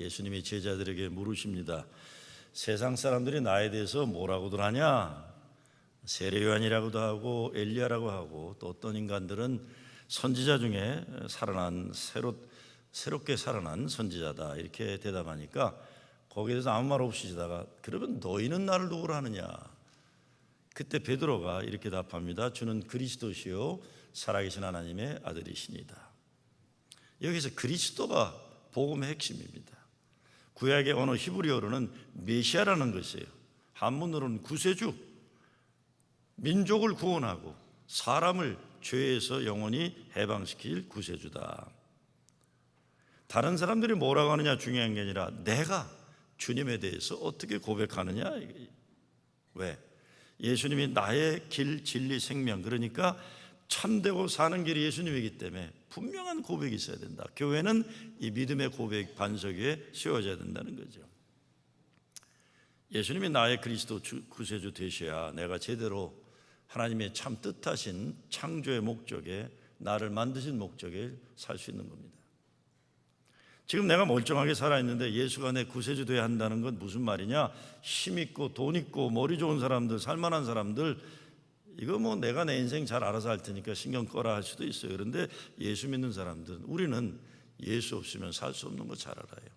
예수님이 제자들에게 물으십니다. 세상 사람들이 나에 대해서 뭐라고들 하냐? 세례 요한이라고도 하고 엘리야라고 하고 또 어떤 인간들은 선지자 중에 새롭게 살아난 선지자다 이렇게 대답하니까 거기에 대해서 아무 말 없이 지다가 그러면 너희는 나를 누구로 하느냐? 그때 베드로가 이렇게 답합니다. 주는 그리스도시요 살아계신 하나님의 아들이시니다. 여기서 그리스도가 복음의 핵심입니다. 구약의 언어 히브리어로는 메시아라는 것이에요. 한문으로는 구세주, 민족을 구원하고 사람을 죄에서 영원히 해방시킬 구세주다. 다른 사람들이 뭐라고 하느냐 중요한 게 아니라 내가 주님에 대해서 어떻게 고백하느냐. 왜? 예수님이 나의 길, 진리, 생명, 그러니까 참되고 사는 길이 예수님이기 때문에 분명한 고백이 있어야 된다. 교회는 이 믿음의 고백 반석 위에 세워져야 된다는 거죠. 예수님이 나의 그리스도 구세주 되셔야 내가 제대로 하나님의 참 뜻하신 창조의 목적에, 나를 만드신 목적에 살 수 있는 겁니다. 지금 내가 멀쩡하게 살아있는데 예수가 내 구세주 되어야 한다는 건 무슨 말이냐? 힘 있고 돈 있고 머리 좋은 사람들, 살만한 사람들, 이거 뭐 내가 내 인생 잘 알아서 할 테니까 신경 꺼라 할 수도 있어요. 그런데 예수 믿는 사람들은, 우리는 예수 없으면 살 수 없는 거 잘 알아요.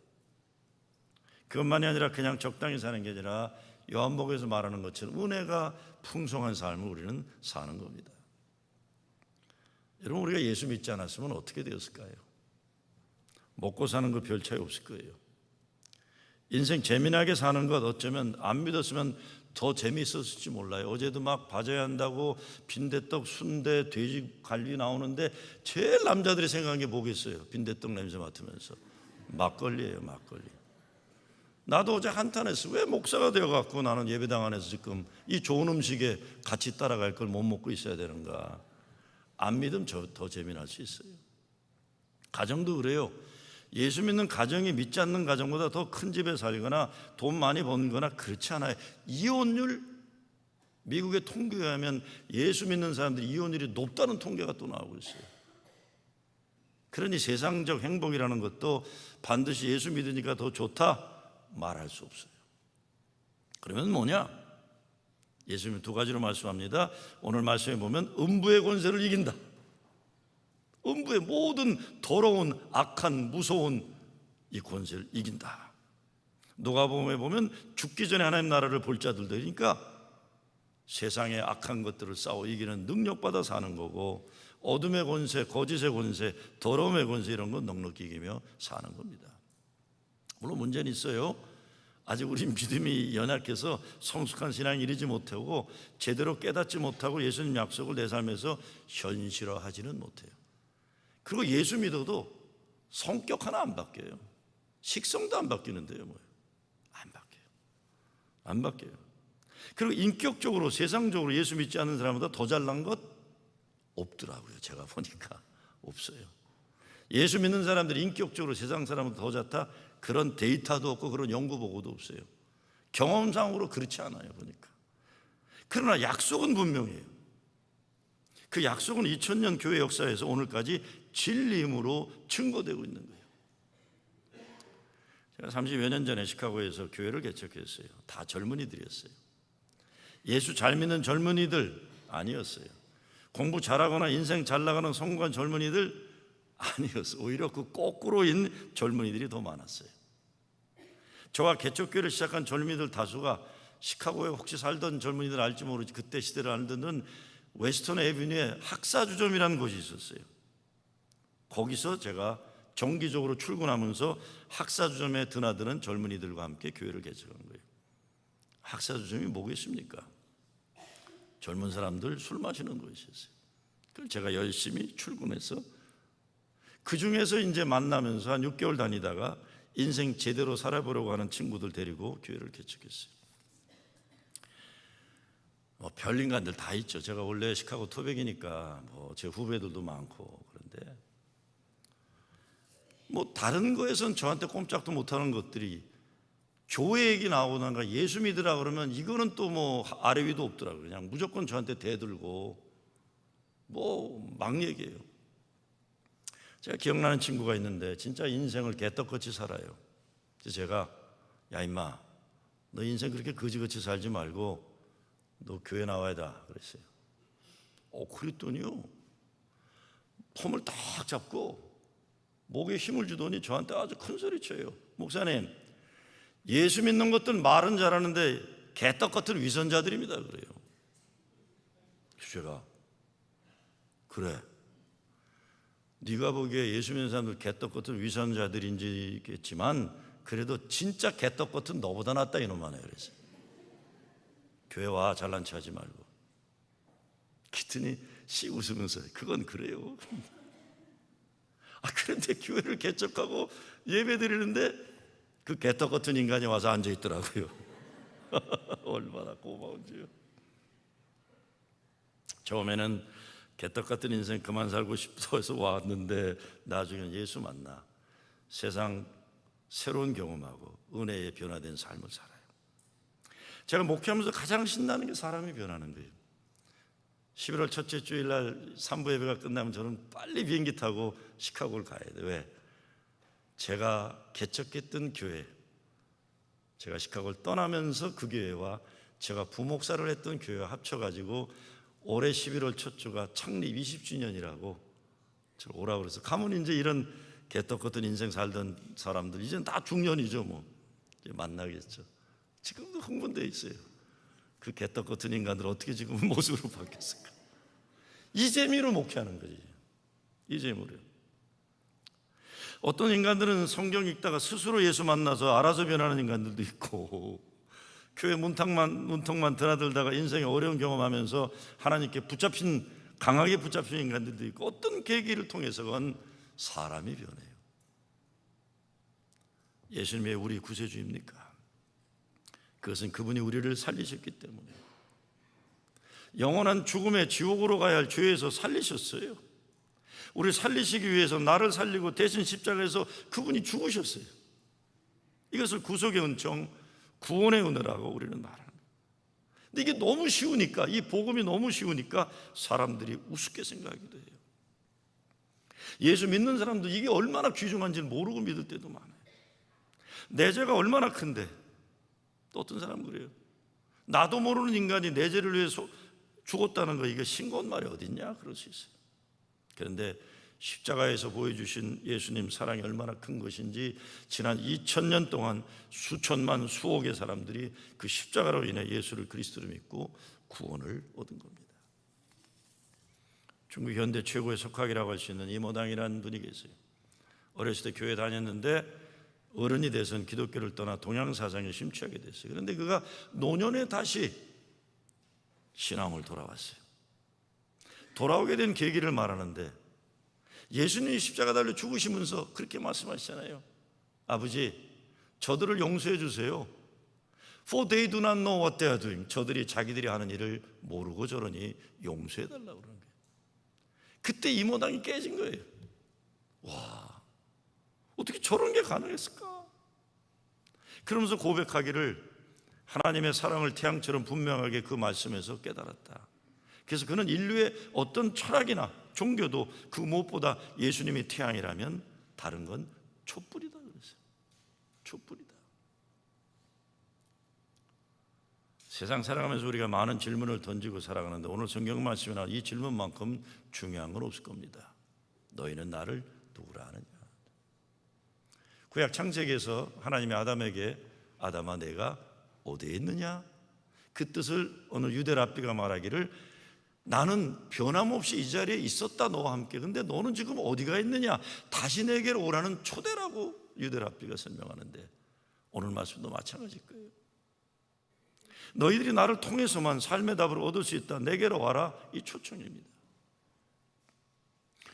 그것만이 아니라 그냥 적당히 사는 게 아니라 요한복음에서 말하는 것처럼 은혜가 풍성한 삶을 우리는 사는 겁니다. 여러분, 우리가 예수 믿지 않았으면 어떻게 되었을까요? 먹고 사는 거 별 차이 없을 거예요. 인생 재미나게 사는 것 어쩌면 안 믿었으면 더 재미있었을지 몰라요. 어제도 막 봐줘야 한다고 빈대떡, 순대, 돼지갈비 나오는데 제일 남자들이 생각한 게 뭐겠어요? 빈대떡 냄새 맡으면서 막걸리예요, 막걸리. 나도 어제 한탄했어. 왜 목사가 되어갖고 나는 예배당 안에서 지금 이 좋은 음식에 같이 따라갈 걸 못 먹고 있어야 되는가? 안 믿으면 더 재미날 수 있어요. 가정도 그래요. 예수 믿는 가정이 믿지 않는 가정보다 더 큰 집에 살거나 돈 많이 번거나 그렇지 않아요. 이혼율, 미국의 통계에 하면 예수 믿는 사람들이 이혼율이 높다는 통계가 또 나오고 있어요. 그러니 세상적 행복이라는 것도 반드시 예수 믿으니까 더 좋다 말할 수 없어요. 그러면 뭐냐? 예수님은 두 가지로 말씀합니다. 오늘 말씀에 보면 음부의 권세를 이긴다. 음부의 모든 더러운 악한 무서운 이 권세를 이긴다. 누가복음에 보면 죽기 전에 하나님 나라를 볼 자들 되니까 세상의 악한 것들을 싸워 이기는 능력받아 사는 거고, 어둠의 권세, 거짓의 권세, 더러움의 권세 이런 건 넉넉히 이기며 사는 겁니다. 물론 문제는 있어요. 아직 우리 믿음이 연약해서 성숙한 신앙이 이르지 못하고 제대로 깨닫지 못하고 예수님 약속을 내 삶에서 현실화하지는 못해요. 그리고 예수 믿어도 성격 하나 안 바뀌어요. 식성도 안 바뀌는데요. 뭐예요? 안 바뀌어요. 그리고 인격적으로, 세상적으로 예수 믿지 않는 사람보다 더 잘난 것 없더라고요. 제가 보니까 없어요. 예수 믿는 사람들이 인격적으로 세상 사람보다 더 좋다, 그런 데이터도 없고 그런 연구 보고도 없어요. 경험상으로 그렇지 않아요, 보니까. 그러나 약속은 분명해요. 그 약속은 2000년 교회 역사에서 오늘까지 진리 힘으로 증거되고 있는 거예요. 제가 30여 년 전에 시카고에서 교회를 개척했어요. 다 젊은이들이었어요. 예수 잘 믿는 젊은이들 아니었어요. 공부 잘하거나 인생 잘 나가는 성공한 젊은이들 아니었어요. 오히려 그 거꾸로인 젊은이들이 더 많았어요. 저와 개척교회를 시작한 젊은이들 다수가 시카고에 혹시 살던 젊은이들 알지 모르지, 그때 시대를 알던 웨스턴 애비뉴에 학사주점이라는 곳이 있었어요. 거기서 제가 정기적으로 출근하면서 학사주점에 드나드는 젊은이들과 함께 교회를 개척한 거예요. 학사주점이 뭐겠습니까? 젊은 사람들 술 마시는 곳이었어요. 그래서 제가 열심히 출근해서 그 중에서 이제 만나면서 한 6개월 다니다가 인생 제대로 살아보려고 하는 친구들 데리고 교회를 개척했어요. 별 인간들 다 있죠. 제가 원래 시카고 토백이니까 제 후배들도 많고, 그런데 다른 거에선 저한테 꼼짝도 못하는 것들이 교회 얘기 나오다가 예수 믿으라 그러면 이거는 또 아래 위도 없더라고요. 그냥 무조건 저한테 대들고 막 얘기해요. 제가 기억나는 친구가 있는데 진짜 인생을 개떡같이 살아요. 그래서 제가 야 임마, 너 인생 그렇게 거지같이 살지 말고 너 교회 나와야 돼 그랬어요. 그랬더니요, 폼을 딱 잡고 목에 힘을 주더니 저한테 아주 큰 소리 쳐요. 목사님, 예수 믿는 것들 말은 잘하는데 개떡 같은 위선자들입니다 그래요. 그래서 제가 그래, 네가 보기에 예수 믿는 사람들 개떡 같은 위선자들인지겠지만 그래도 진짜 개떡 같은 너보다 낫다 이놈아네 그랬어요. 교회 와, 잘난 체 하지 말고. 그랬더니 씩 웃으면서 그건 그래요. 그런데 교회를 개척하고 예배 드리는데 그 개떡 같은 인간이 와서 앉아 있더라고요. 얼마나 고마운지요. 처음에는 개떡 같은 인생 그만 살고 싶어 해서 왔는데 나중에는 예수 만나 세상 새로운 경험하고 은혜에 변화된 삶을 살아요. 제가 목회하면서 가장 신나는 게 사람이 변하는 거예요. 11월 첫째 주일 날 3부 예배가 끝나면 저는 빨리 비행기 타고 시카고를 가야 돼요. 왜? 제가 개척했던 교회, 제가 시카고를 떠나면서 그 교회와 제가 부목사를 했던 교회와 합쳐가지고 올해 11월 첫 주가 창립 20주년이라고 저를 오라고 그래서 가면 이제 이런 개떡 같은 인생 살던 사람들 이제는 다 중년이죠. 뭐 이제 만나겠죠. 지금도 흥분되어 있어요. 그 개떡 같은 인간들 어떻게 지금 모습으로 바뀌었을까? 이 재미로 목회하는 거지. 이 재미로요. 어떤 인간들은 성경 읽다가 스스로 예수 만나서 알아서 변하는 인간들도 있고, 교회 문턱만 드나들다가 인생의 어려운 경험하면서 하나님께 강하게 붙잡힌 인간들도 있고, 어떤 계기를 통해서건 사람이 변해요. 예수님이 왜 우리 구세주입니까? 그것은 그분이 우리를 살리셨기 때문에, 영원한 죽음의 지옥으로 가야 할 죄에서 살리셨어요. 우리를 살리시기 위해서 나를 살리고 대신 십자가에서 그분이 죽으셨어요. 이것을 구속의 은총, 구원의 은혜라고 우리는 말하는 거예요. 근데 이게 너무 쉬우니까, 이 복음이 너무 쉬우니까 사람들이 우습게 생각하기도 해요. 예수 믿는 사람도 이게 얼마나 귀중한지를 모르고 믿을 때도 많아요. 내 죄가 얼마나 큰데, 또 어떤 사람은 그래요. 나도 모르는 인간이 내 죄를 위해 죽었다는 거, 이게 싱거운 말이 어딨냐 그럴 수 있어요. 그런데 십자가에서 보여주신 예수님 사랑이 얼마나 큰 것인지 지난 2000년 동안 수천만 수억의 사람들이 그 십자가로 인해 예수를 그리스도로 믿고 구원을 얻은 겁니다. 중국 현대 최고의 석학이라고 할 수 있는 이모당이라는 분이 계세요. 어렸을 때 교회 다녔는데 어른이 돼서는 기독교를 떠나 동양 사상에 심취하게 됐어요. 그런데 그가 노년에 다시 신앙을 돌아왔어요. 돌아오게 된 계기를 말하는데, 예수님이 십자가 달려 죽으시면서 그렇게 말씀하시잖아요. 아버지, 저들을 용서해 주세요. For they do not know what they are doing. 저들이 자기들이 하는 일을 모르고 저러니 용서해 달라고 그러는 거예요. 그때 이모당이 깨진 거예요. 와, 어떻게 저런 게 가능했을까? 그러면서 고백하기를 하나님의 사랑을 태양처럼 분명하게 그 말씀에서 깨달았다. 그래서 그는 인류의 어떤 철학이나 종교도 그 무엇보다 예수님이 태양이라면 다른 건 촛불이다 그랬어요. 촛불이다. 세상 살아가면서 우리가 많은 질문을 던지고 살아가는데 오늘 성경 말씀이나 이 질문만큼 중요한 건 없을 겁니다. 너희는 나를 누구라 하느냐? 구약 창세기에서 하나님이 아담에게 아담아 내가 어디에 있느냐? 그 뜻을 어느 유대 랍비가 말하기를 나는 변함없이 이 자리에 있었다 너와 함께. 근데 너는 지금 어디가 있느냐? 다시 내게로 오라는 초대라고 유대 랍비가 설명하는데 오늘 말씀도 마찬가지일 거예요. 너희들이 나를 통해서만 삶의 답을 얻을 수 있다. 내게로 와라. 이 초청입니다.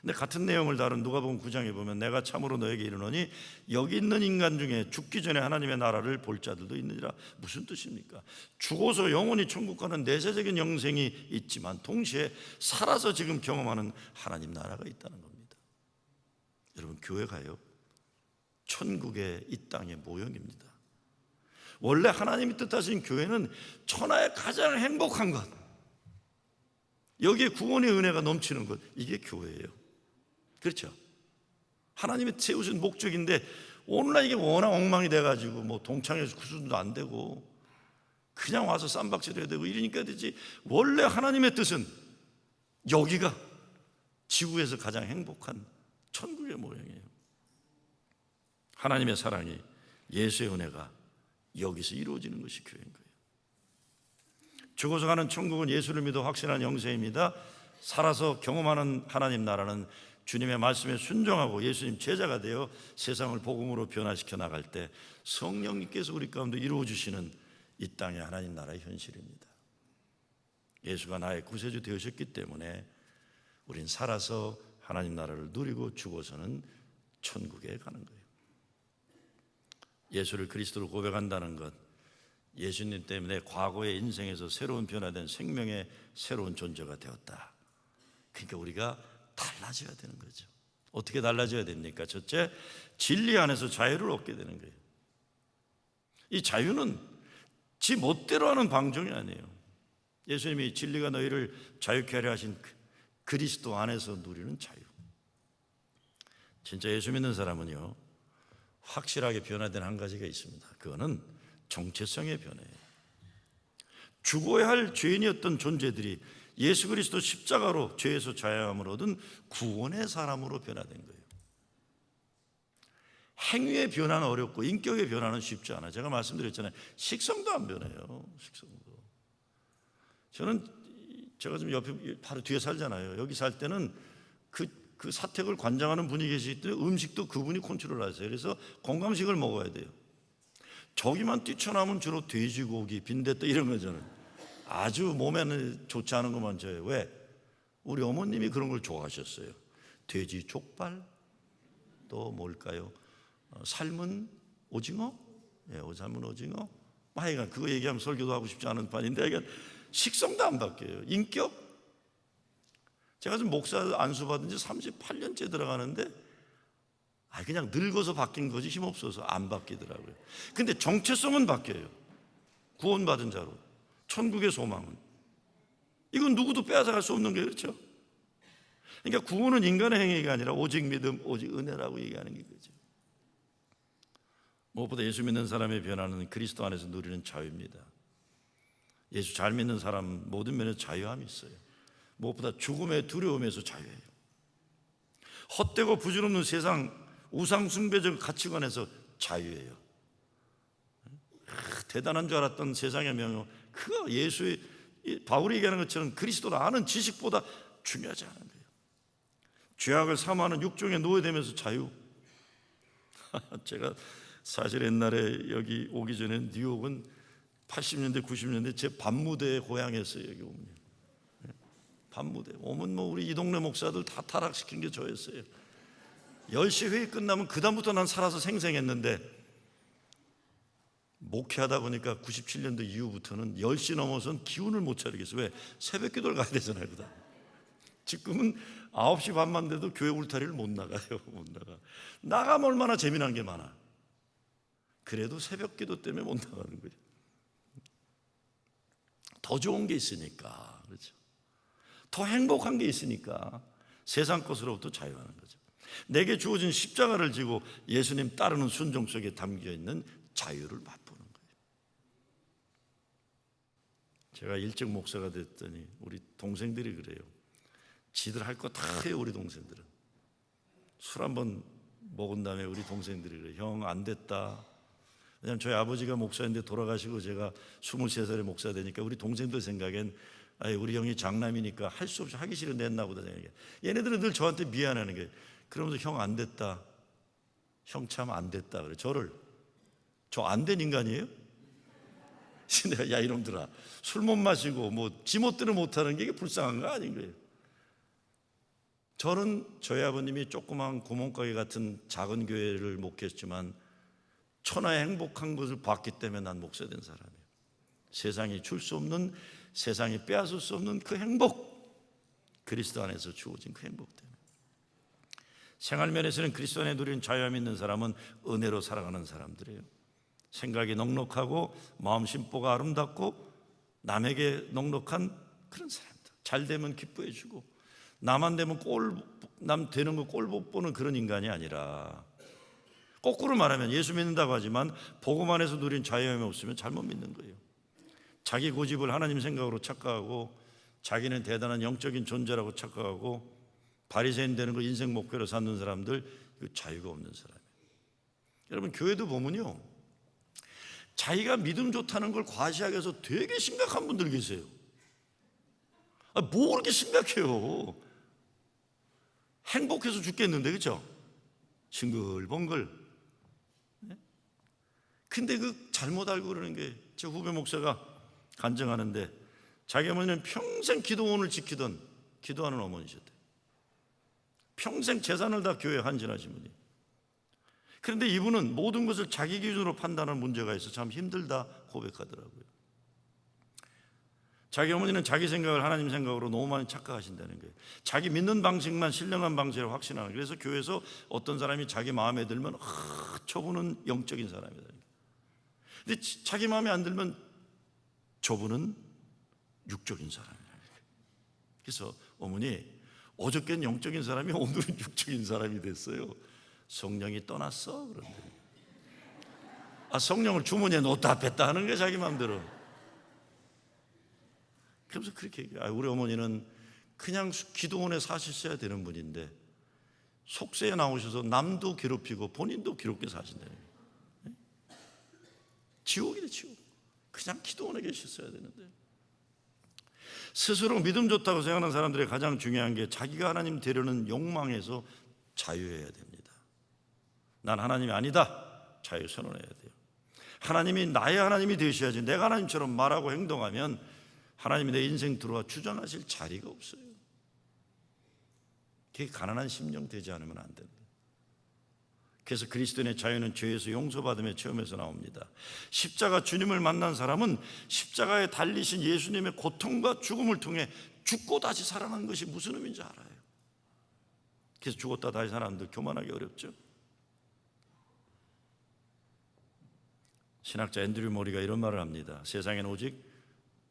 근데 같은 내용을 다룬 누가복음 9장에 보면 내가 참으로 너에게 이르노니 여기 있는 인간 중에 죽기 전에 하나님의 나라를 볼 자들도 있느니라. 무슨 뜻입니까? 죽어서 영원히 천국 가는 내세적인 영생이 있지만 동시에 살아서 지금 경험하는 하나님 나라가 있다는 겁니다. 여러분, 교회가요 천국의 이 땅의 모형입니다. 원래 하나님이 뜻하신 교회는 천하의 가장 행복한 것, 여기에 구원의 은혜가 넘치는 것, 이게 교회예요. 그렇죠? 하나님이 세우신 목적인데 오늘날 이게 워낙 엉망이 돼가지고 뭐 동창회에서 구순도 안 되고 그냥 와서 쌈박질 해야 되고 이러니까 되지. 원래 하나님의 뜻은 여기가 지구에서 가장 행복한 천국의 모양이에요. 하나님의 사랑이, 예수의 은혜가 여기서 이루어지는 것이 교회인 거예요. 죽어서 가는 천국은 예수를 믿어 확신한 영생입니다. 살아서 경험하는 하나님 나라는 주님의 말씀에 순종하고 예수님 제자가 되어 세상을 복음으로 변화시켜 나갈 때 성령님께서 우리 가운데 이루어주시는 이 땅의 하나님 나라의 현실입니다. 예수가 나의 구세주 되으셨기 때문에 우린 살아서 하나님 나라를 누리고 죽어서는 천국에 가는 거예요. 예수를 그리스도로 고백한다는 것, 예수님 때문에 과거의 인생에서 새로운 변화된 생명의 새로운 존재가 되었다. 그러니까 우리가 달라져야 되는 거죠. 어떻게 달라져야 됩니까? 첫째, 진리 안에서 자유를 얻게 되는 거예요. 이 자유는 지 멋대로 하는 방종이 아니에요. 예수님이 진리가 너희를 자유케 하려 하신 그리스도 안에서 누리는 자유. 진짜 예수 믿는 사람은요, 확실하게 변화된 한 가지가 있습니다. 그거는 정체성의 변화예요. 죽어야 할 죄인이었던 존재들이 예수 그리스도 십자가로 죄에서 자유함을 얻은 구원의 사람으로 변화된 거예요. 행위의 변화는 어렵고 인격의 변화는 쉽지 않아요. 제가 말씀드렸잖아요. 식성도 안 변해요. 식성도. 제가 좀 옆에 바로 뒤에 살잖아요. 여기 살 때는 그 사택을 관장하는 분이 계시기 때문에 음식도 그분이 컨트롤하세요. 그래서 건강식을 먹어야 돼요. 저기만 뛰쳐나오면 주로 돼지고기, 빈대떡 이런 거잖아요. 아주 몸에는 좋지 않은 것만 줘요. 왜? 우리 어머님이 그런 걸 좋아하셨어요. 돼지 족발, 또 뭘까요? 삶은 오징어? 예, 삶은 오징어? 하여간 그거 얘기하면 설교도 하고 싶지 않은 판인데 하여간 식성도 안 바뀌어요. 인격? 제가 지금 목사 안수 받은 지 38년째 들어가는데 그냥 늙어서 바뀐 거지 힘없어서 안 바뀌더라고요. 근데 정체성은 바뀌어요. 구원받은 자로. 천국의 소망은. 이건 누구도 빼앗아갈 수 없는 게 그렇죠. 그러니까 구원은 인간의 행위가 아니라 오직 믿음, 오직 은혜라고 얘기하는 게 그죠. 무엇보다 예수 믿는 사람의 변화는 그리스도 안에서 누리는 자유입니다. 예수 잘 믿는 사람 모든 면에서 자유함이 있어요. 무엇보다 죽음의 두려움에서 자유해요. 헛되고 부질없는 세상 우상 숭배적 가치관에서 자유해요. 대단한 줄 알았던 세상의 명예, 그거 예수의 바울이 얘기하는 것처럼 그리스도를 아는 지식보다 중요하지 않은 거예요. 죄악을 사모하는 육종에 노예되면서 자유. 제가 사실 옛날에 여기 오기 전에 뉴욕은 80년대 90년대 제 밤무대의 고향이었어요. 여기 오면 밤무대 오면 뭐 우리 이 동네 목사들 다 타락시킨 게 저였어요. 10시 회의 끝나면 그 다음부터 난 살아서 생생했는데 목회하다 보니까 97년도 이후부터는 10시 넘어선 기운을 못 차리겠어요. 왜? 새벽 기도를 가야 되잖아요. 지금은 9시 반만 돼도 교회 울타리를 못 나가요. 못 나가. 나가면 얼마나 재미난 게 많아. 그래도 새벽 기도 때문에 못 나가는 거예요. 더 좋은 게 있으니까. 그렇죠. 더 행복한 게 있으니까 세상 것으로부터 자유하는 거죠. 내게 주어진 십자가를 지고 예수님 따르는 순종 속에 담겨 있는 자유를 맛보는 거예요. 제가 일찍 목사가 됐더니 우리 동생들이 그래요. 지들 할 거 다 해요. 우리 동생들은 술 한번 먹은 다음에 우리 동생들이 그래요. 형 안 됐다. 왜냐하면 저희 아버지가 목사인데 돌아가시고 제가 23살에 목사 되니까 우리 동생들 생각엔 우리 형이 장남이니까 할 수 없이 하기 싫은데 했나 보다 생각해요. 얘네들은 늘 저한테 미안해하는 거예요. 그러면서 형 안 됐다. 형 참 안 됐다. 그래. 저 안 된 인간이에요? 내가 야 이놈들아 술 못 마시고 뭐 지멋대로 못하는 게 이게 불쌍한 거 아닌 거예요. 저는 저희 아버님이 조그만 구멍가게 같은 작은 교회를 목회했지만 천하의 행복한 것을 봤기 때문에 난 목사된 사람이에요. 세상이 줄 수 없는, 세상이 빼앗을 수 없는 그 행복, 그리스도 안에서 주어진 그 행복 때문에. 생활면에서는 그리스도 안에 누리는 자유함 있는 사람은 은혜로 살아가는 사람들이에요. 생각이 넉넉하고 마음 심보가 아름답고 남에게 넉넉한 그런 사람들. 잘 되면 기뻐해 주고 나만 되면 남 되는 거 꼴 못 보는 그런 인간이 아니라 거꾸로 말하면 예수 믿는다고 하지만 복음 안에서 누린 자유함이 없으면 잘못 믿는 거예요. 자기 고집을 하나님 생각으로 착각하고 자기는 대단한 영적인 존재라고 착각하고 바리새인 되는 거 인생 목표로 삼는 사람들, 그 자유가 없는 사람이에요. 여러분, 교회도 보면요, 자기가 믿음 좋다는 걸 과시하기 위해서 되게 심각한 분들 계세요. 뭐 그렇게 심각해요? 행복해서 죽겠는데, 그렇죠? 싱글벙글. 근데 그 잘못 알고 그러는 게, 제 후배 목사가 간증하는데 자기 어머니는 평생 기도원을 지키던 기도하는 어머니셨대요. 평생 재산을 다 교회에 헌신하신 분이. 그런데 이분은 모든 것을 자기 기준으로 판단하는 문제가 있어 참 힘들다 고백하더라고요. 자기 어머니는 자기 생각을 하나님 생각으로 너무 많이 착각하신다는 거예요. 자기 믿는 방식만 신령한 방식으로 확신하는 거예요. 그래서 교회에서 어떤 사람이 자기 마음에 들면 저분은 영적인 사람이다. 근데 자기 마음에 안 들면 저분은 육적인 사람이다. 그래서 어머니, 어저께는 영적인 사람이 오늘은 육적인 사람이 됐어요. 성령이 떠났어? 그런데 성령을 주머니에 넣었다 뺐다 하는 게 자기 마음대로. 그래서 그렇게 얘기해요. 우리 어머니는 그냥 기도원에 사셨어야 되는 분인데 속세에 나오셔서 남도 괴롭히고 본인도 괴롭게 사신다는 거예요. 지옥이래, 지옥. 그냥 기도원에 계셨어야 되는데. 스스로 믿음 좋다고 생각하는 사람들의 가장 중요한 게 자기가 하나님 되려는 욕망에서 자유해야 됩니다. 난 하나님이 아니다, 자유 선언해야 돼요. 하나님이 나의 하나님이 되셔야지. 내가 하나님처럼 말하고 행동하면 하나님이 내 인생 들어와 주장하실 자리가 없어요. 그게 가난한 심령 되지 않으면 안 됩니다. 그래서 그리스도인의 자유는 죄에서 용서받음의 체험에서 나옵니다. 십자가 주님을 만난 사람은 십자가에 달리신 예수님의 고통과 죽음을 통해 죽고 다시 살아난 것이 무슨 의미인지 알아요. 그래서 죽었다 다시 사람들 교만하기 어렵죠. 신학자 앤드류 모리가 이런 말을 합니다. 세상에는 오직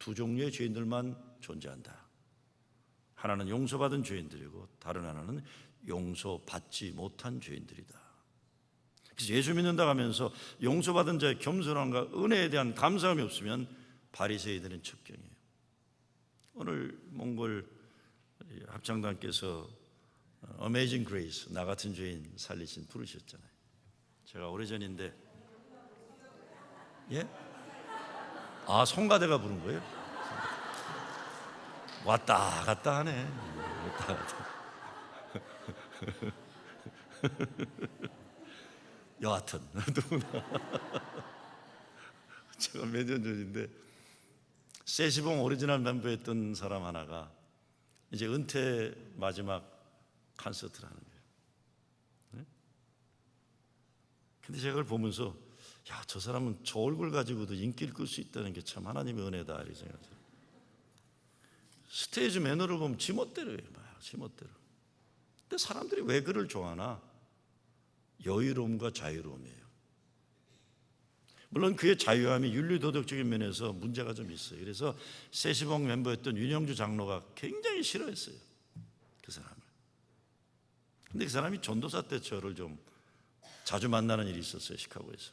두 종류의 죄인들만 존재한다. 하나는 용서받은 죄인들이고 다른 하나는 용서받지 못한 죄인들이다. 그래서 예수 믿는다고 하면서 용서받은 자의 겸손함과 은혜에 대한 감사함이 없으면 바리새이들은 첩경이에요. 오늘 몽골 합창단께서 Amazing Grace, 나 같은 죄인 살리신 부르셨잖아요. 제가 오래전인데, 예? 성가대가 부른 거예요? 왔다 갔다 하네. 왔다 갔다. 여하튼 제가 몇 년 전인데 세시봉 오리지널 멤버였던 사람 하나가 이제 은퇴 마지막 콘서트를 하는 거예요. 네? 근데 제가 그걸 보면서 저 사람은 저 얼굴 가지고도 인기를 끌 수 있다는 게 참 하나님의 은혜다 이렇게 생각해요. 스테이지 매너를 보면 지멋대로 해요. 지멋대로. 근데 사람들이 왜 그를 좋아하나? 여유로움과 자유로움이에요. 물론 그의 자유함이 윤리도덕적인 면에서 문제가 좀 있어요. 그래서 세시봉 멤버였던 윤영주 장로가 굉장히 싫어했어요, 그 사람을. 근데 그 사람이 전도사 때 저를 좀 자주 만나는 일이 있었어요. 시카고에서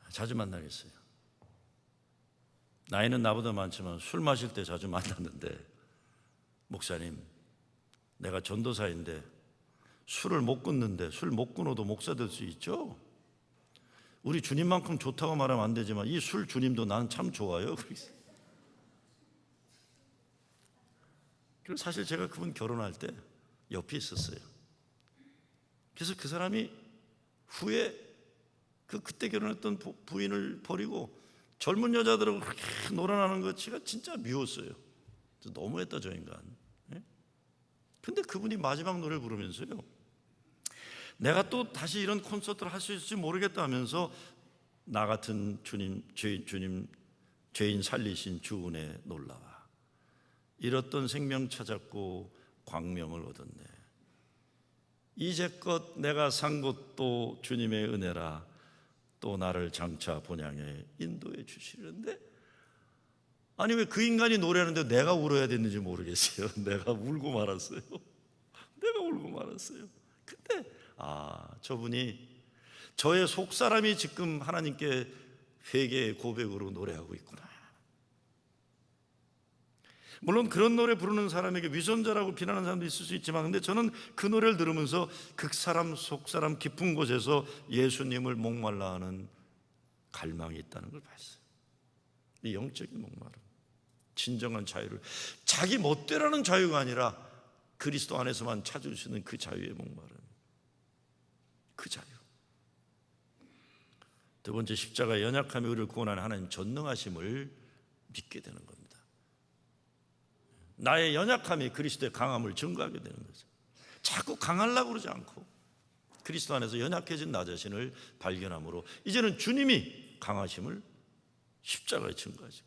자주 만나겠어요. 나이는 나보다 많지만 술 마실 때 자주 만났는데, 목사님, 내가 전도사인데 술을 못 끊는데 술 못 끊어도 목사 될 수 있죠? 우리 주님만큼 좋다고 말하면 안 되지만 이 술 주님도 나는 참 좋아요. 그리고 사실 제가 그분 결혼할 때 옆에 있었어요. 그래서 그 사람이 후에 그때 결혼했던 부인을 버리고 젊은 여자들하고 그렇게 놀아나는 것 제가 진짜 미웠어요. 너무했다 저 인간. 근데 그분이 마지막 노래를 부르면서요, 내가 또 다시 이런 콘서트를 할 수 있을지 모르겠다 하면서 나 같은 주님 죄인 살리신 주 은혜 놀라와 잃었던 생명 찾았고 광명을 얻었네. 이제껏 내가 산 것도 주님의 은혜라 또 나를 장차 본향에 인도해 주시는데, 아니 왜 그 인간이 노래하는데 내가 울어야 됐는지 모르겠어요. 내가 울고 말았어요. 내가 울고 말았어요. 근데 저분이 저의 속사람이 지금 하나님께 회개의 고백으로 노래하고 있구나. 물론 그런 노래 부르는 사람에게 위선자라고 비난하는 사람도 있을 수 있지만, 근데 저는 그 노래를 들으면서 극사람 속사람 깊은 곳에서 예수님을 목말라 하는 갈망이 있다는 걸 봤어요. 이 영적인 목마름, 진정한 자유를, 자기 멋대로는 자유가 아니라 그리스도 안에서만 찾을 수 있는 그 자유의 목마름, 그 자유. 두 번째, 십자가의 연약함이 우리를 구원하는 하나님 전능하심을 믿게 되는 겁니다. 나의 연약함이 그리스도의 강함을 증거하게 되는 거죠. 자꾸 강하려고 그러지 않고 그리스도 안에서 연약해진 나 자신을 발견함으로 이제는 주님이 강하심을 십자가에 증거하죠.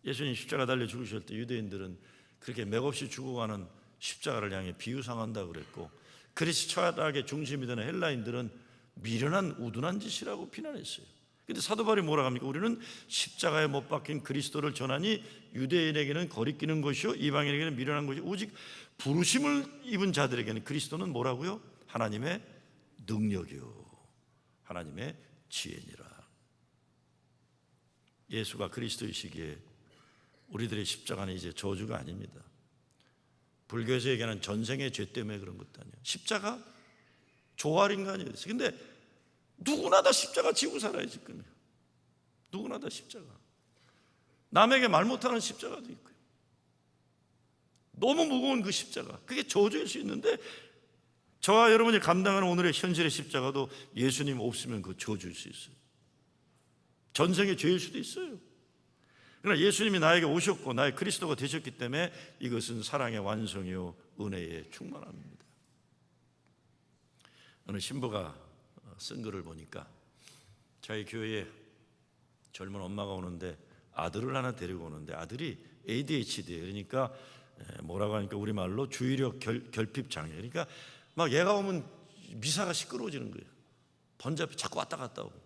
예수님 십자가 달려 죽으실 때 유대인들은 그렇게 맥없이 죽어가는 십자가를 향해 비유상한다고 그랬고, 그리스 철학의 중심이 되는 헬라인들은 미련한 우둔한 짓이라고 비난했어요. 근데 사도 바울이 뭐라고 합니까? 우리는 십자가에 못 박힌 그리스도를 전하니 유대인에게는 거리끼는 것이요 이방인에게는 미련한 것이요 오직 부르심을 입은 자들에게는 그리스도는 뭐라고요? 하나님의 능력이요 하나님의 지혜니라. 예수가 그리스도이시기에 우리들의 십자가는 이제 저주가 아닙니다. 불교에서 얘기하는 전생의 죄 때문에 그런 것도 아니에요. 십자가 조활 인간이었어요. 근데 누구나 다 십자가 지고 살아요. 지금 누구나 다 십자가, 남에게 말 못하는 십자가도 있고요. 너무 무거운 그 십자가, 그게 저주일 수 있는데 저와 여러분이 감당하는 오늘의 현실의 십자가도 예수님 없으면 그 저주일 수 있어요. 전생의 죄일 수도 있어요. 그러나 예수님이 나에게 오셨고 나의 그리스도가 되셨기 때문에 이것은 사랑의 완성이요 은혜의 충만함입니다. 어느 신부가 쓴 글을 보니까 저희 교회에 젊은 엄마가 오는데 아들을 하나 데리고 오는데 아들이 ADHD, 그러니까 뭐라고 하니까 우리말로 주의력 결핍 장애, 그러니까 막 얘가 오면 미사가 시끄러워지는 거예요. 번잡히 자꾸 왔다 갔다 오고.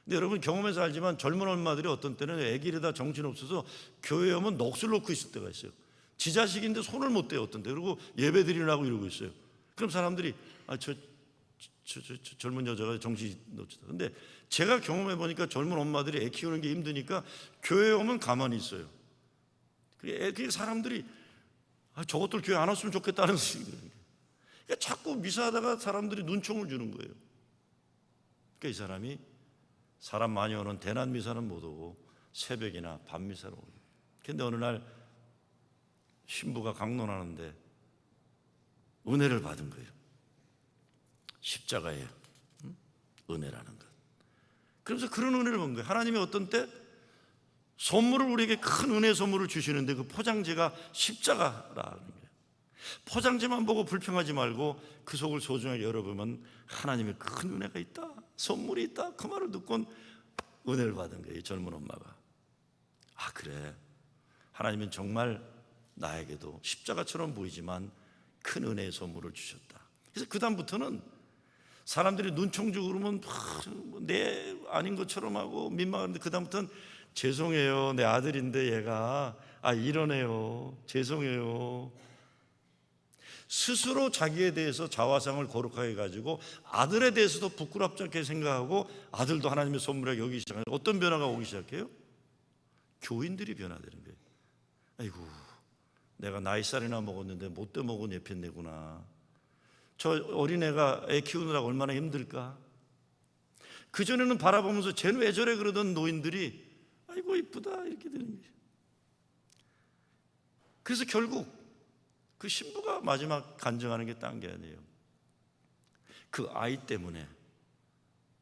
근데 여러분 경험해서 알지만 젊은 엄마들이 어떤 때는 애기를 다 정신없어서 교회에 오면 넋을 놓고 있을 때가 있어요. 지 자식인데 손을 못 대요 어떤 때. 그리고 예배 드리려고 이러고 있어요. 그럼 사람들이 저 젊은 여자가 정신이 놓치다. 근데 제가 경험해 보니까 젊은 엄마들이 애 키우는 게 힘드니까 교회에 오면 가만히 있어요. 그게 사람들이 저것들 교회 안 왔으면 좋겠다는 식이에요. 그러니까 자꾸 미사하다가 사람들이 눈총을 주는 거예요. 그러니까 이 사람이 사람 많이 오는 대낮 미사는 못 오고 새벽이나 밤 미사로 오고. 그런데 어느 날 신부가 강론하는데 은혜를 받은 거예요. 십자가의 은혜라는 것. 그래서 그런 은혜를 본 거예요. 하나님이 어떤 때 선물을 우리에게 큰 은혜 선물을 주시는데 그 포장지가 십자가라는 거예요. 포장지만 보고 불평하지 말고 그 속을 소중하게 열어보면 하나님의 큰 은혜가 있다, 선물이 있다. 그 말을 듣곤 은혜를 받은 거예요. 젊은 엄마가. 그래, 하나님은 정말 나에게도 십자가처럼 보이지만 큰 은혜의 선물을 주셨다. 그래서 그 다음부터는 사람들이 눈총 주고 그러면 내 아닌 것처럼 하고 민망한데 그 다음부터는 죄송해요, 내 아들인데 얘가 이러네요, 죄송해요. 스스로 자기에 대해서 자화상을 거룩하게 가지고 아들에 대해서도 부끄럽지 않게 생각하고 아들도 하나님의 선물에 여기기 시작해요. 어떤 변화가 오기 시작해요? 교인들이 변화되는 거예요. 아이고, 내가 나이살이나 먹었는데 못돼 먹은 예편내구나. 저 어린애가 애 키우느라고 얼마나 힘들까. 그전에는 바라보면서 쟤는 왜 저래 그러던 노인들이 아이고 이쁘다 이렇게 되는 거예요. 그래서 결국 그 신부가 마지막 간증하는 게 딴 게 아니에요. 그 아이 때문에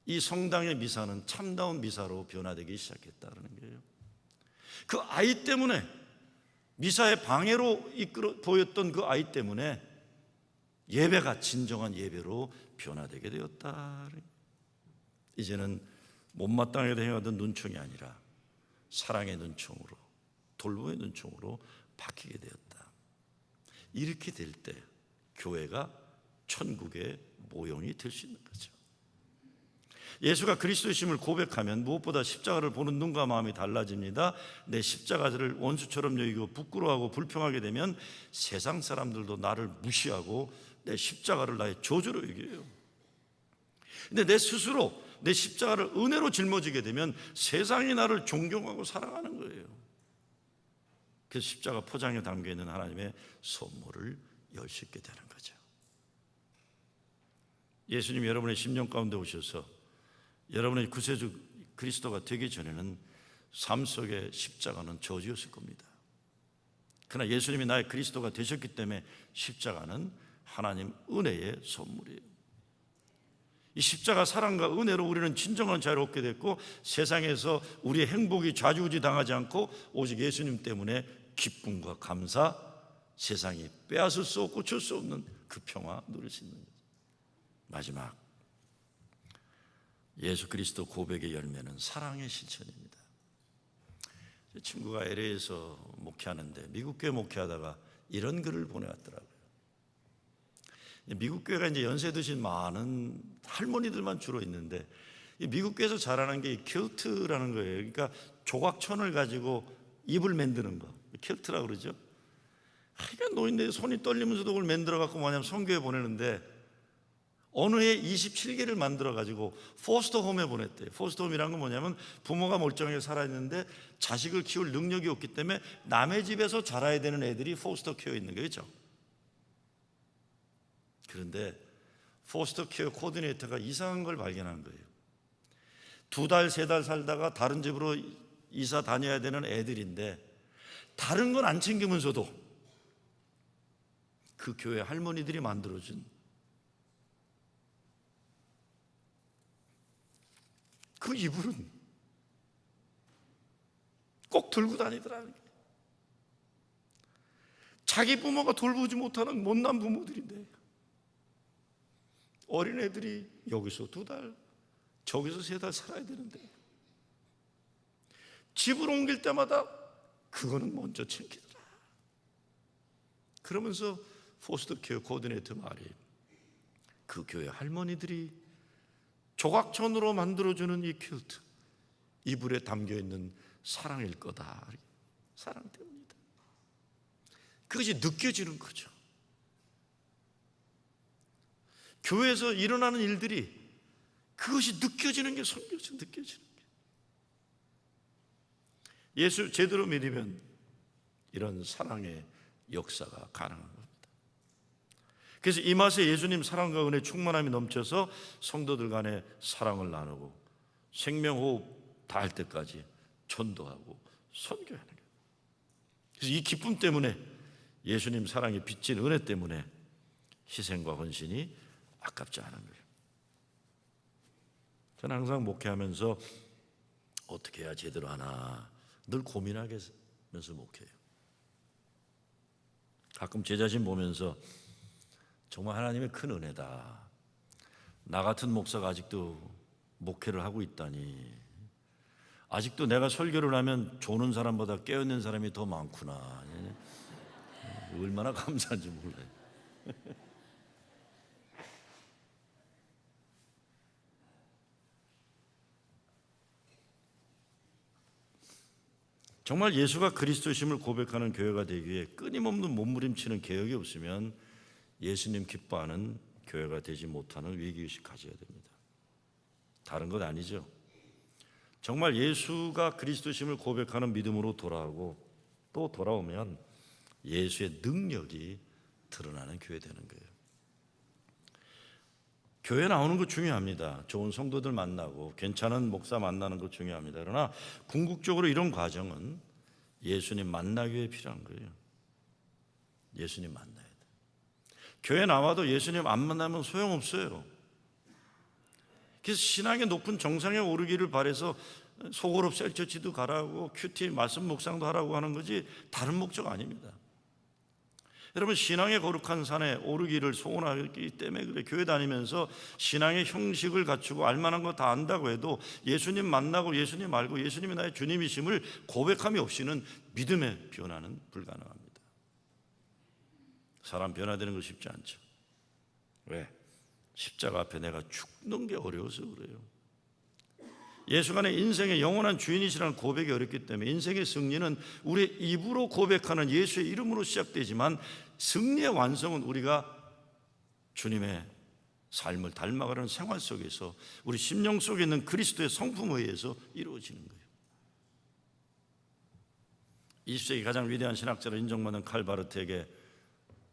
이 성당의 미사는 참다운 미사로 변화되기 시작했다는 거예요. 그 아이 때문에, 미사의 방해로 보였던 그 아이 때문에 예배가 진정한 예배로 변화되게 되었다. 이제는 못마땅하게 행하던 눈총이 아니라 사랑의 눈총으로, 돌봄의 눈총으로 바뀌게 되었다. 이렇게 될 때 교회가 천국의 모형이 될 수 있는 거죠. 예수가 그리스도이심을 고백하면 무엇보다 십자가를 보는 눈과 마음이 달라집니다. 내 십자가를 원수처럼 여기고 부끄러워하고 불평하게 되면 세상 사람들도 나를 무시하고 내 십자가를 나의 저주로 여겨요. 근데 내 스스로 내 십자가를 은혜로 짊어지게 되면 세상이 나를 존경하고 사랑하는 거예요. 그래서 십자가 포장에 담겨있는 하나님의 선물을 열 수 있게 되는 거죠. 예수님 여러분의 심령 가운데 오셔서 여러분의 구세주 그리스도가 되기 전에는 삶 속에 십자가는 저주였을 겁니다. 그러나 예수님이 나의 그리스도가 되셨기 때문에 십자가는 하나님 은혜의 선물이에요. 이 십자가 사랑과 은혜로 우리는 진정한 자유를 얻게 됐고 세상에서 우리의 행복이 좌지우지 당하지 않고 오직 예수님 때문에 기쁨과 감사, 세상이 빼앗을 수 없고 줄 수 없는 그 평화 누릴 수 있는 거죠. 마지막, 예수 그리스도 고백의 열매는 사랑의 실천입니다. 제 친구가 LA에서 목회하는데 미국 교회 목회하다가 이런 글을 보내왔더라고요. 미국 교회가 이제 연세 드신 많은 할머니들만 주로 있는데 미국 교회에서 자라는 게 킬트라는 거예요. 그러니까 조각천을 가지고 입을 만드는 거, 킬트라고 그러죠. 그러니까 노인들이 손이 떨리면서도 그걸 만들어 갖고 뭐냐면 선교회 보내는데 어느 해 27개를 만들어 가지고 포스터 홈에 보냈대요. 포스터 홈이란 건 뭐냐면 부모가 멀쩡하게 살아있는데 자식을 키울 능력이 없기 때문에 남의 집에서 자라야 되는 애들이 포스터 케어에 있는 거죠. 그런데 포스터 케어 코디네이터가 이상한 걸 발견한 거예요. 2달, 3달 살다가 다른 집으로 이사 다녀야 되는 애들인데 다른 건 안 챙기면서도 그 교회 할머니들이 만들어준 그 이불은 꼭 들고 다니더라는 거예요. 자기 부모가 돌보지 못하는 못난 부모들인데 어린애들이 여기서 2달, 저기서 3달 살아야 되는데 집을 옮길 때마다 그거는 먼저 챙기더라. 그러면서 포스터 케어 코디네이터 말이 그 교회 할머니들이 조각천으로 만들어주는 이 퀼트, 이불에 담겨있는 사랑일 거다. 사랑 때문이다. 그것이 느껴지는 거죠. 교회에서 일어나는 일들이 그것이 느껴지는 게 선교죠. 느껴지는 게. 예수 제대로 믿으면 이런 사랑의 역사가 가능한 겁니다. 그래서 이 맛에 예수님 사랑과 은혜 충만함이 넘쳐서 성도들 간에 사랑을 나누고 생명호흡 다할 때까지 전도하고 선교하는 거예요. 그래서 이 기쁨 때문에 예수님 사랑이 빚진 은혜 때문에 희생과 헌신이 아깝지 않은 거예요. 저는 항상 목회하면서 어떻게 해야 제대로 하나 늘 고민하면서 목회해요. 가끔 제 자신 보면서 정말 하나님의 큰 은혜다. 나 같은 목사가 아직도 목회를 하고 있다니. 아직도 내가 설교를 하면 조는 사람보다 깨어있는 사람이 더 많구나. 얼마나 감사한지 몰라요. 정말 예수가 그리스도심을 고백하는 교회가 되기 위해 끊임없는 몸부림치는 개혁이 없으면 예수님 기뻐하는 교회가 되지 못하는 위기의식 가져야 됩니다. 다른 것 아니죠. 정말 예수가 그리스도심을 고백하는 믿음으로 돌아오고 또 돌아오면 예수의 능력이 드러나는 교회 되는 거예요. 교회 나오는 거 중요합니다. 좋은 성도들 만나고 괜찮은 목사 만나는 거 중요합니다. 그러나 궁극적으로 이런 과정은 예수님 만나기 위해 필요한 거예요. 예수님 만나야 돼. 교회 나와도 예수님 안 만나면 소용없어요. 그래서 신앙의 높은 정상에 오르기를 바라서 소그룹 셀처치도 가라고 큐티 말씀 묵상도 하라고 하는 거지 다른 목적 아닙니다. 여러분 신앙의 거룩한 산에 오르기를 소원하기 때문에 그래. 교회 다니면서 신앙의 형식을 갖추고 알만한 거 다 안다고 해도 예수님 만나고 예수님 알고 예수님이 나의 주님이심을 고백함이 없이는 믿음의 변화는 불가능합니다. 사람 변화되는 거 쉽지 않죠. 왜? 십자가 앞에 내가 죽는 게 어려워서 그래요. 예수가 내 인생의 영원한 주인이시라는 고백이 어렵기 때문에 인생의 승리는 우리의 입으로 고백하는 예수의 이름으로 시작되지만 승리의 완성은 우리가 주님의 삶을 닮아가는 생활 속에서 우리 심령 속에 있는 그리스도의 성품에 의해서 이루어지는 거예요. 20세기 가장 위대한 신학자로 인정받는 칼 바르트에게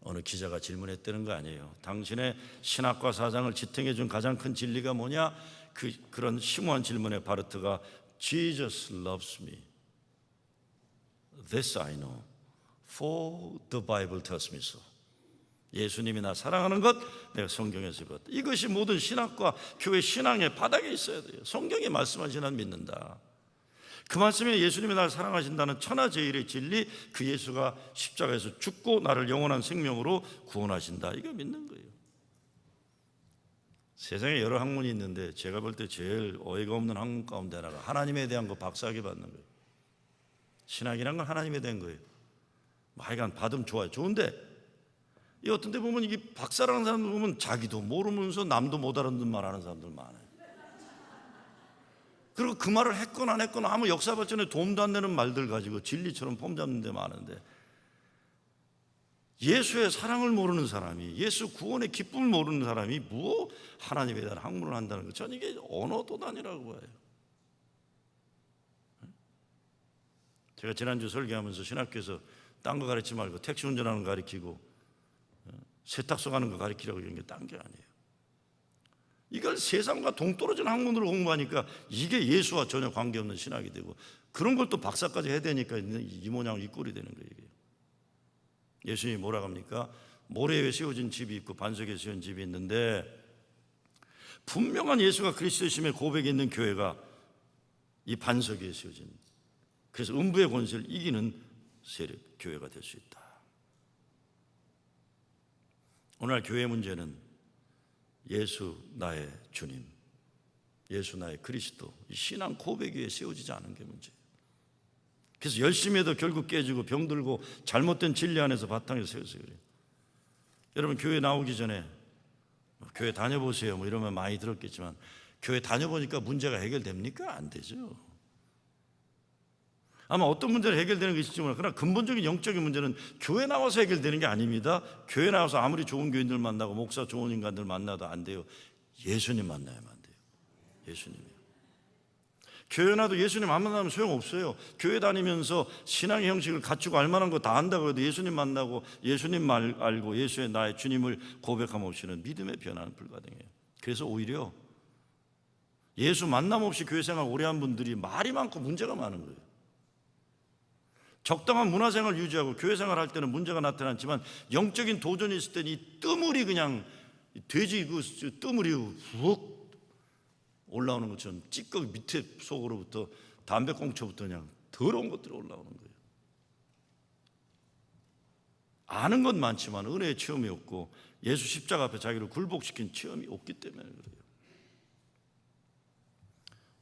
어느 기자가 질문했다는 거 아니에요. 당신의 신학과 사상을 지탱해 준 가장 큰 진리가 뭐냐? 그런 심오한 질문에 바르트가 Jesus loves me. This I know. For the Bible tells me so. 예수님이 나 사랑하는 것, 내가 성경에서 것. 이것이 모든 신학과 교회 신앙의 바닥에 있어야 돼요. 성경이 말씀하신 한 믿는다. 그 말씀에 예수님이 나를 사랑하신다는 천하제일의 진리, 그 예수가 십자가에서 죽고 나를 영원한 생명으로 구원하신다. 이거 믿는 거예요. 세상에 여러 학문이 있는데 제가 볼 때 제일 어이가 없는 학문 가운데 하나가 하나님에 대한 거 박사학위 받는 거예요. 신학이란 건 하나님에 대한 거예요. 하여간 받으면 좋아요. 좋은데 이 어떤 데 보면 이게 박사라는 사람들 보면 자기도 모르면서 남도 못 알아듣는 말 하는 사람들 많아요. 그리고 그 말을 했거나 안 했거나 아무 역사 발전에 도움도 안 되는 말들 가지고 진리처럼 폼잡는 데 많은데 예수의 사랑을 모르는 사람이, 예수 구원의 기쁨을 모르는 사람이 뭐 하나님에 대한 학문을 한다는 거, 저는 이게 언어도단이라고 봐요. 제가 지난주 설교하면서 신학교에서 딴 거 가르치지 말고 택시 운전하는 거 가르치고 세탁소 가는 거 가르치라고 이런 게 딴 게 아니에요. 이걸 세상과 동떨어진 학문으로 공부하니까 이게 예수와 전혀 관계없는 신학이 되고 그런 걸 또 박사까지 해야 되니까 이 모양 이 꼴이 되는 거예요. 이게. 예수님이 뭐라고 합니까? 모래 위에 세워진 집이 있고 반석에 세운 집이 있는데 분명한 예수가 그리스도심의 고백이 있는 교회가 이 반석 위에 세워진, 그래서 음부의 권세를 이기는 세력, 교회가 될 수 있다. 오늘 교회의 문제는 예수 나의 주님, 예수 나의 그리스도, 이 신앙 고백 위에 세워지지 않은 게 문제예요. 그래서 열심히 해도 결국 깨지고 병들고 잘못된 진리 안에서 바탕에서 세워서 그래요. 여러분 교회 나오기 전에 교회 다녀보세요 뭐 이러면 많이 들었겠지만 교회 다녀보니까 문제가 해결됩니까? 안 되죠. 아마 어떤 문제는 해결되는 게 있을지 몰라요. 그러나 근본적인 영적인 문제는 교회 나와서 해결되는 게 아닙니다. 교회 나와서 아무리 좋은 교인들 만나고 목사 좋은 인간들 만나도 안 돼요. 예수님 만나야만 돼요. 예수님이요. 교회 나도 예수님 안 만나면 소용없어요. 교회 다니면서 신앙의 형식을 갖추고 알만한 거 다 안다고 해도 예수님 만나고 예수님 말 알고 예수의 나의 주님을 고백함 없이는 믿음의 변화는 불가능해요. 그래서 오히려 예수 만남 없이 교회 생활 오래 한 분들이 말이 많고 문제가 많은 거예요. 적당한 문화생활 유지하고 교회생활 할 때는 문제가 나타났지만 영적인 도전이 있을 때는 이 뜸물이 그냥 돼지 그 뜸물이 훅 올라오는 것처럼 찌꺼기 밑에 속으로부터 담배꽁초부터 그냥 더러운 것들이 올라오는 거예요. 아는 건 많지만 은혜의 체험이 없고 예수 십자가 앞에 자기를 굴복시킨 체험이 없기 때문에 그래요.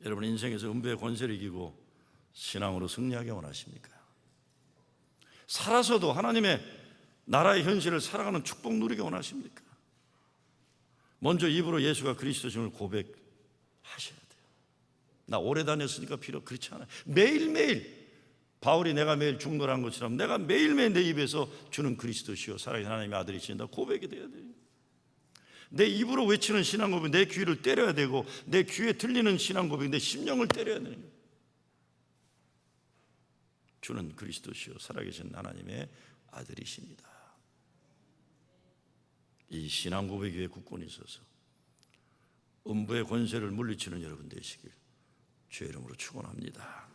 여러분 인생에서 음부의 권세를 이기고 신앙으로 승리하기 원하십니까? 살아서도 하나님의 나라의 현실을 살아가는 축복 누리기 원하십니까? 먼저 입으로 예수가 그리스도심을 고백하셔야 돼요. 나 오래 다녔으니까 그렇지 않아요. 매일매일 바울이 내가 매일 중노란 것처럼 내가 매일매일 내 입에서 주는 그리스도시요 살아계신 하나님의 아들이신다 고백이 돼야 돼요. 내 입으로 외치는 신앙 고백, 내 귀를 때려야 되고 내 귀에 들리는 신앙 고백, 내 심령을 때려야 되는 거예요. 주는 그리스도시요 살아계신 하나님의 아들이십니다. 이 신앙 고백 위에 굳건히 있어서 음부의 권세를 물리치는 여러분 되시길 주의 이름으로 축원합니다.